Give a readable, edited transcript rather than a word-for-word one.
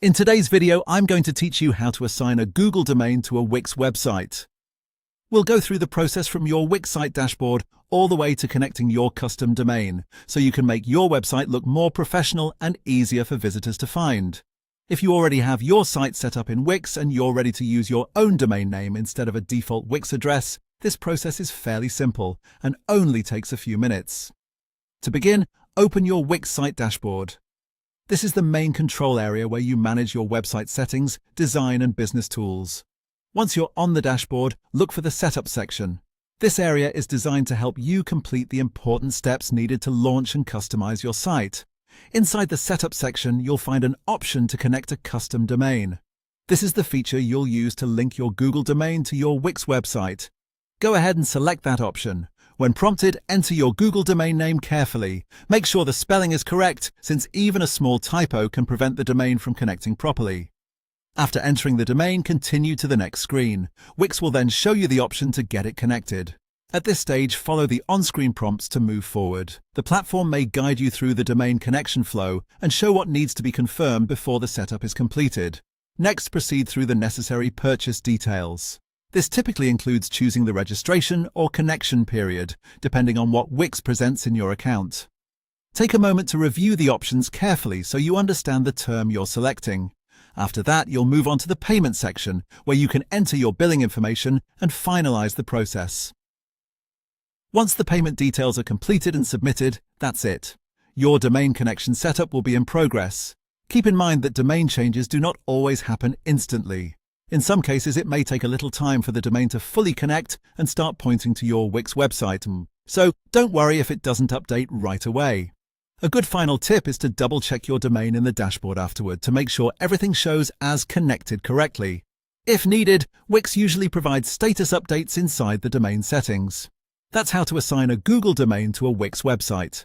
In today's video, I'm going to teach you how to assign a Google domain to a Wix website. We'll go through the process from your Wix site dashboard all the way to connecting your custom domain, so you can make your website look more professional and easier for visitors to find. If you already have your site set up in Wix and you're ready to use your own domain name instead of a default Wix address, this process is fairly simple and only takes a few minutes. To begin, open your Wix site dashboard. This is the main control area where you manage your website settings, design and business tools. Once you're on the dashboard, look for the Setup section. This area is designed to help you complete the important steps needed to launch and customize your site. Inside the Setup section, you'll find an option to connect a custom domain. This is the feature you'll use to link your Google domain to your Wix website. Go ahead and select that option. When prompted, enter your Google domain name carefully. Make sure the spelling is correct, since even a small typo can prevent the domain from connecting properly. After entering the domain, continue to the next screen. Wix will then show you the option to get it connected. At this stage, follow the on-screen prompts to move forward. The platform may guide you through the domain connection flow and show what needs to be confirmed before the setup is completed. Next, proceed through the necessary purchase details. This typically includes choosing the registration or connection period, depending on what Wix presents in your account. Take a moment to review the options carefully so you understand the term you're selecting. After that, you'll move on to the payment section, where you can enter your billing information and finalize the process. Once the payment details are completed and submitted, that's it. Your domain connection setup will be in progress. Keep in mind that domain changes do not always happen instantly. In some cases, it may take a little time for the domain to fully connect and start pointing to your Wix website, so don't worry if it doesn't update right away. A good final tip is to double-check your domain in the dashboard afterward to make sure everything shows as connected correctly. If needed, Wix usually provides status updates inside the domain settings. That's how to assign a Google domain to a Wix website.